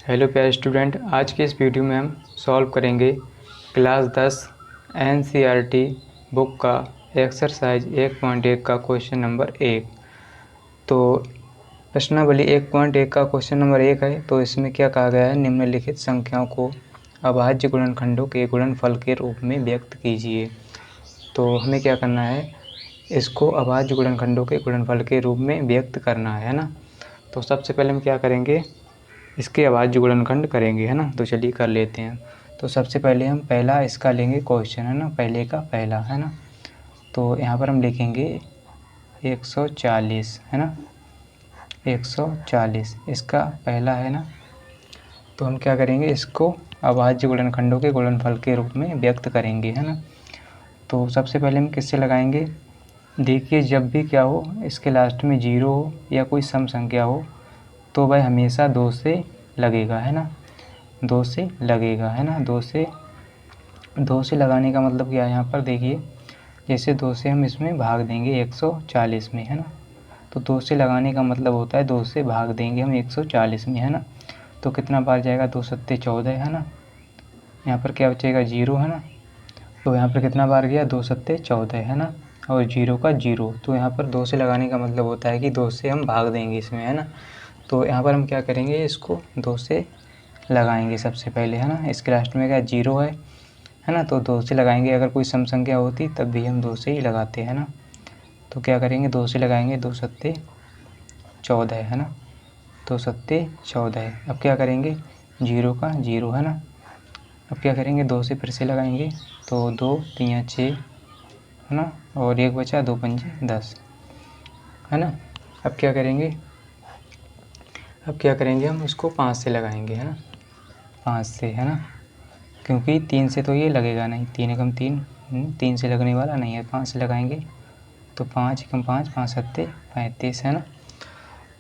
Hello प्यारे student, आज के इस वीडियो में हम सॉल्व करेंगे क्लास 10 एनसीईआरटी बुक का एक्सरसाइज 1.1 का क्वेश्चन नंबर 1। तो प्रश्नावली 1.1 का क्वेश्चन नंबर 1 है। तो इसमें क्या कहा गया है, निम्नलिखित संख्याओं को अभाज्य गुणनखंडों के गुणनफल के रूप में व्यक्त कीजिए। तो हमें क्या करना है, इसको अभाज्य गुणनखंडों के गुणनफल के रूप में व्यक्त करना है ना। तो सबसे पहले हम क्या करेंगे, इसके अभाज्य गुणनखंड करेंगे, है ना। तो चलिए कर लेते हैं। तो सबसे पहले हम पहला इसका लेंगे क्वेश्चन, है ना, पहले का पहला, है ना। तो यहाँ पर हम लिखेंगे 140, है ना, 140 इसका पहला है ना। तो हम क्या करेंगे, इसको अभाज्य गुणनखंडों के गुणनफल के रूप में व्यक्त करेंगे, है ना। तो सबसे पहले हम किससे लगाएंगे, देखिए जब भी क्या हो, इसके लास्ट में 0 हो या कोई सम संख्या हो तो वह हमेशा 2 से लगेगा, है ना, 2 से लगेगा, है ना। 2 से लगाने का मतलब क्या है, यहाँ पर देखिए जैसे 2 से हम इसमें भाग देंगे 140 में, है ना। तो 2 से लगाने का मतलब होता है 2 से भाग देंगे हम 140 में, है ना। तो कितना बार जाएगा, 2 सत्ते 14, है ना। यहाँ पर क्या बचेगा, 0, है ना। तो यहाँ पर कितना बार गया, 2 सत्ते 14, है ना, और 0 का 0। तो यहाँ पर 2 से लगाने का मतलब होता है कि 2 से हम भाग देंगे इसमें, है ना। तो यहाँ पर हम क्या करेंगे, इसको 2 से लगाएंगे सबसे पहले, है ना। इसके लास्ट में क्या 0 है ना। तो 2 से लगाएंगे, अगर कोई सम संख्या होती तब भी हम 2 से ही लगाते हैं ना। तो क्या करेंगे, 2 से लगाएंगे, 2 सत्ते 14, है ना, 2 सत्ते 14। अब क्या करेंगे, 0 का 0, है ना। अब क्या करेंगे, 2 से फिर से लगाएंगे, तो 2 3 6, है ना, और 1 बचा, 2 पंजे 10, है ना। अब क्या करेंगे हम इसको 5 से लगाएंगे, है ना, 5 से, है ना, क्योंकि 3 से तो ये लगेगा नहीं, 3 एकम 3, 3 से लगने वाला नहीं है। 5 से लगाएंगे तो 5 एकम 5, 5 सत्ते 35, है ना।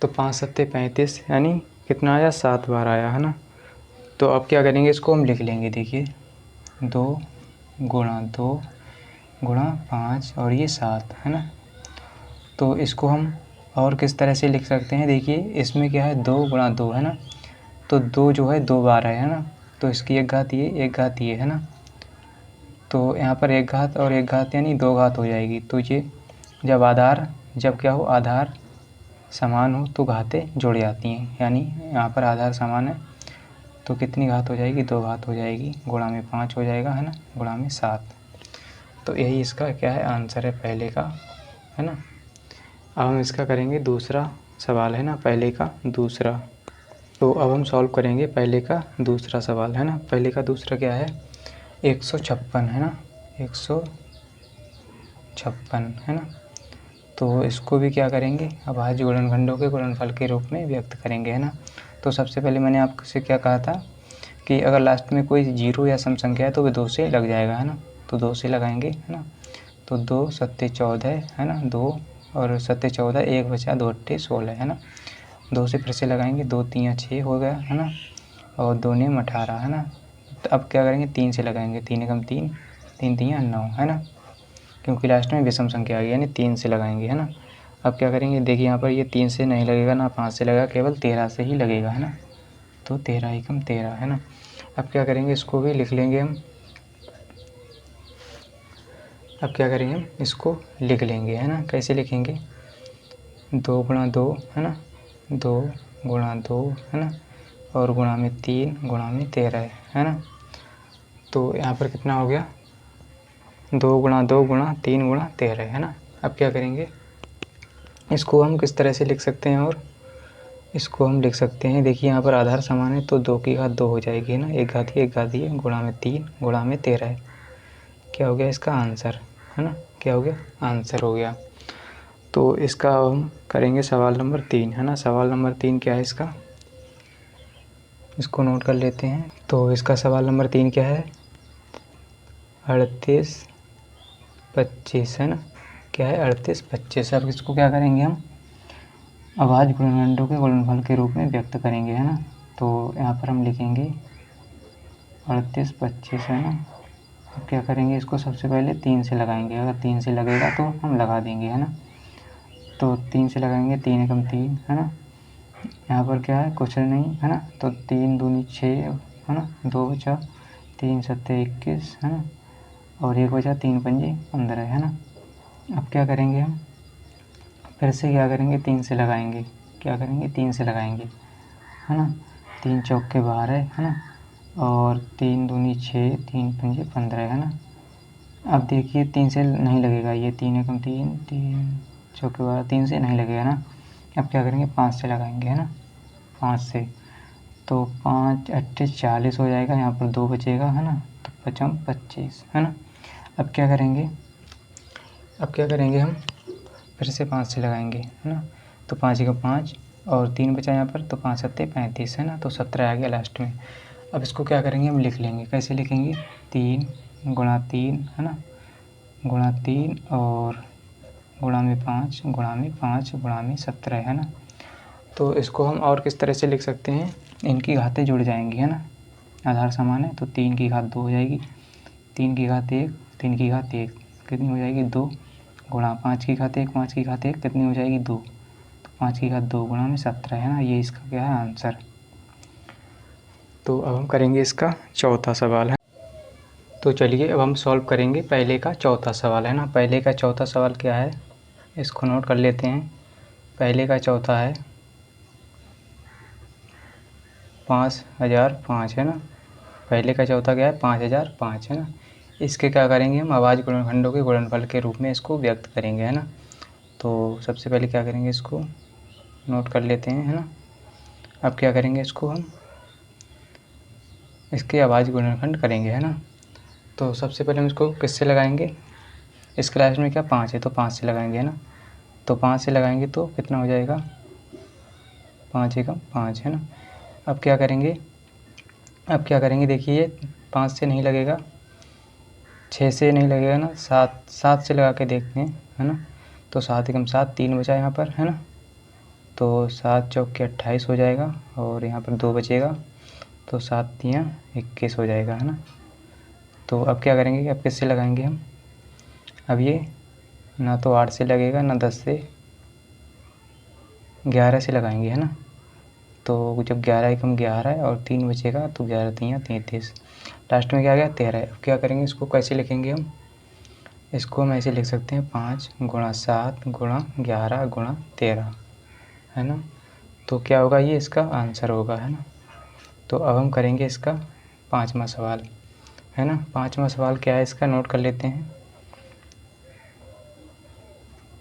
तो 5 सत्ते 35 यानी कितना आया, 7 बार आया, है ना। तो अब क्या करेंगे, इसको हम लिख लेंगे, देखिए 2 गुणा 2 गुणा 5 और ये 7, है ना। तो इसको हम और किस तरह से लिख सकते हैं, देखिए इसमें क्या है, 2 गुणा 2, है ना। तो 2 जो है 2 बार है ना। तो इसकी एक घात ये, एक घात ये, है ना। तो यहाँ पर एक घात और एक घात यानी 2 घात हो जाएगी। तो ये जब क्या हो, आधार समान हो तो घातें जुड़ जाती हैं, यानी यहाँ पर आधार समान है तो कितनी घात हो जाएगी, 2 घात हो जाएगी, गुणा में 5 हो जाएगा, है ना, गुणा में 7। तो यही इसका क्या है, आंसर है पहले का, है ना। अब हम इसका करेंगे दूसरा सवाल, है ना, पहले का दूसरा। तो अब हम सॉल्व करेंगे पहले का दूसरा सवाल, है ना। पहले का दूसरा क्या है, 156, है ना, 156, है ना। तो इसको भी क्या करेंगे, अभाज्य गुणनखंडों के गुणनफल के रूप में व्यक्त करेंगे, है ना। तो सबसे पहले मैंने आपसे क्या कहा था कि अगर लास्ट में कोई 0 या सम संख्या है तो वह 2 से लग जाएगा, है ना। तो 2 से लगाएंगे, है ना। तो 2 सत्ते 14, है ना, 2 और सत्ते 14, 1 बचा, 2 अट्ठे 16, है ना। 2 से फिर से लगाएंगे, 2 3 6 हो गया, है ना, और 2 नेम 18, है ना। तो अब क्या करेंगे, 3 से लगाएंगे, 3 एकम 3, 3 3 9, है ना, क्योंकि लास्ट में विषम संख्या आ गई, यानी 3 से लगाएंगे, है ना। अब क्या करेंगे, देखिए यहाँ पर ये 3 से नहीं लगेगा ना 5 से लगेगा, केवल 13 से ही लगेगा, है ना। तो 13 एकम 13, है ना। अब क्या करेंगे, इसको भी लिख लेंगे हम। अब क्या करेंगे, हम इसको लिख लेंगे, है ना। कैसे लिखेंगे, 2 गुणा 2, है ना, 2 गुणा 2, है ना, और गुणा में 3 गुणा में 13, है ना। तो यहाँ पर कितना हो गया, 2 गुणा 2 गुणा 3 गुणा 13, है ना। अब क्या करेंगे, इसको हम किस तरह से लिख सकते हैं, और इसको हम लिख सकते हैं, देखिए यहाँ पर आधार समान है तो 2 की घात 2 हो जाएगी, है ना, एक घात ये गुणा में 3 गुणा में 13, क्या हो गया इसका आंसर, है ना, क्या हो गया, आंसर हो गया। तो इसका हम करेंगे सवाल नंबर 3, है ना। सवाल नंबर 3 क्या है इसका, इसको नोट कर लेते हैं। तो इसका सवाल नंबर 3 क्या है, 38 25, है ना, क्या है, 38 25। अब इसको क्या करेंगे, हम अभाज्य गुणनखंडों के गुणनफल के रूप में व्यक्त करेंगे, है ना। तो यहाँ पर हम लिखेंगे 38 25, है ना। अब क्या करेंगे, इसको सबसे पहले 3 से लगाएंगे, अगर 3 से लगेगा तो हम लगा देंगे, है ना। तो 3 से लगाएंगे, 3 एकम 3, है ना, यहाँ पर क्या है, कुछ नहीं है ना, तो 3 दूनी 6 है ना, 2 बचा, 3 सत्ते 21 है ना, और 1 बचा, 3 पंजे 15 है ना। अब क्या करेंगे हम, फिर से क्या करेंगे, 3 से लगाएंगे, क्या करेंगे, 3 से लगाएंगे है ना। 3 चौके 12 है ना, और 3 दूनी 6, 3 पंजे 15 है ना। अब देखिए 3 से नहीं लगेगा, ये 3 एकम 3, 3 चौके 12, 3 से नहीं लगेगा ना। अब क्या करेंगे, 5 से लगाएंगे है ना, 5 से, तो 5 अट्ठे 40 हो जाएगा, यहाँ पर 2 बचेगा है ना, तो 5 25 है ना। अब क्या करेंगे, हम फिर से 5 से लगाएंगे है ना, तो 5 का 5 और 3 बचा यहाँ पर, तो 5 सत्ते 35 है ना, तो 17 आ गया लास्ट में। अब इसको क्या करेंगे, हम लिख लेंगे, कैसे लिखेंगे, 3 गुणा 3 है ना, गुणा 3 और गुणा में 5 गुणा में 5 गुणा में 17 है ना। तो इसको हम और किस तरह से लिख सकते हैं, इनकी घातें जुड़ जाएंगी है ना, आधार समान है, तो 3 की घात 2 हो जाएगी, 3 की घात 1, 3 की घात 1 कितनी हो जाएगी, 2, गुणा 5 की घात 1, 5 की घात 1 कितनी हो जाएगी, 2, तो 5 की घात 2 गुणा में 17 है ना, ये इसका क्या है, आंसर। तो अब हम करेंगे इसका चौथा सवाल है। तो चलिए अब हम सॉल्व करेंगे पहले का चौथा सवाल है ना। पहले का चौथा सवाल क्या है, इसको नोट कर लेते हैं। पहले का चौथा है 5005 है ना, पहले का चौथा क्या है, 5005 है ना। इसके क्या करेंगे, हम अभाज्य गुणनखंडों के गुणनफल के रूप में इसको व्यक्त करेंगे है ना। तो सबसे पहले क्या करेंगे, इसको नोट कर लेते हैं है ना। अब क्या करेंगे, इसको हम इसके अभाज्य गुणनखंड करेंगे है ना। तो सबसे पहले हम इसको किससे लगाएंगे, इस क्लास में क्या 5 है, तो 5 से लगाएंगे है ना। तो 5 से लगाएंगे तो कितना हो जाएगा, 5 एकम 5 है ना। अब क्या करेंगे, देखिए 5 से नहीं लगेगा, 6 से नहीं लगेगा ना, 7 से लगा के देखते हैं है ना। तो 7 एकम 7, 3 बचा यहाँ पर है ना, तो 7 चौके 28 हो जाएगा, और यहाँ पर 2 बचेगा, तो 7 तियाँ 21 हो जाएगा है ना। तो अब क्या करेंगे, अब किससे लगाएंगे हम, अब ये ना तो 8 से लगेगा, ना 10 से, 11 से लगाएंगे है ना। तो जब 11 एकम 11 है और 3 बचेगा, तो 11 तियाँ 33, लास्ट में क्या आ गया, 13 है। अब क्या करेंगे, इसको कैसे लिखेंगे हम, इसको हम ऐसे लिख सकते हैं, 5 गुणा 7 गुणा 11 गुणा 13 है ना। तो क्या होगा, ये इसका आंसर होगा है ना। तो अब हम करेंगे इसका 5वां सवाल है ना। 5वां सवाल क्या है इसका, नोट कर लेते हैं,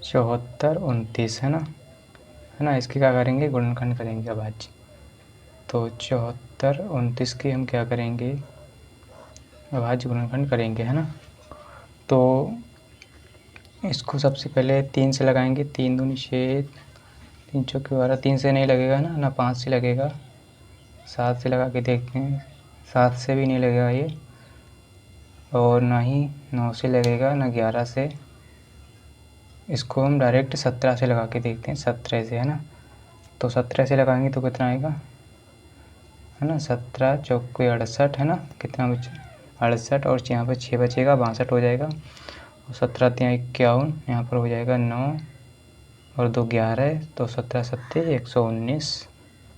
74 29 है ना। इसके क्या करेंगे, गुणनखंड करेंगे अभाज्य। तो 74 29 के हम क्या करेंगे, अभाज्य गुणनखंड करेंगे है ना। तो इसको सबसे पहले 3 से लगाएंगे, 3 दूनी 6, 3 चौके 12, 3 से नहीं लगेगा ना 5 से लगेगा, 7 से लगा के देखते हैं, 7 से भी नहीं लगेगा ये, और ना ही 9 से लगेगा, ना 11 से। इसको हम डायरेक्ट 17 से लगा के देखते हैं, 17 से है ना। तो 17 से लगाएंगे तो कितना आएगा है ना, 17 चौके 68 है ना, कितना बचे 68, और यहाँ पर 6 बचेगा, 62 हो जाएगा, और 17 तियाँ 51, यहाँ पर हो जाएगा 9 और 2 11, तो 17 सत्ते 119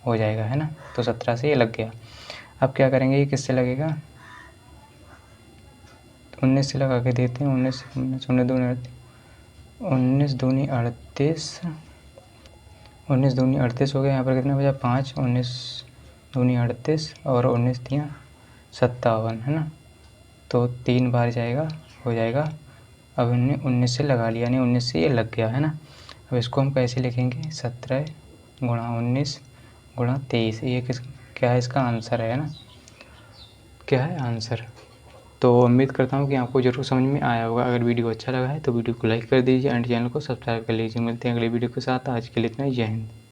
हो जाएगा है ना। तो 17 से ये लग गया। अब क्या करेंगे, ये किससे लगेगा, 19 से लगा के देते हैं, 19 दूनी 38, 19 दूनी 38 हो गया, यहाँ पर कितना बचा 5, 19 दूनी 38 और 19 तियाँ 57 है ना। तो 3 बार जाएगा, हो जाएगा। अब हमने 19 से लगा लिया, यानी 19 से ये लग गया है ना। अब इसको हम कैसे लिखेंगे, 17 गुणा 19 गुणा 23, ये क्या है, इसका आंसर है ना, क्या है आंसर। तो उम्मीद करता हूँ कि आपको ज़रूर समझ में आया होगा। अगर वीडियो अच्छा लगा है तो वीडियो को लाइक कर दीजिए एंड चैनल को सब्सक्राइब कर लीजिए। मिलते हैं अगले वीडियो के साथ, आज के लिए इतना ही, जय हिंद।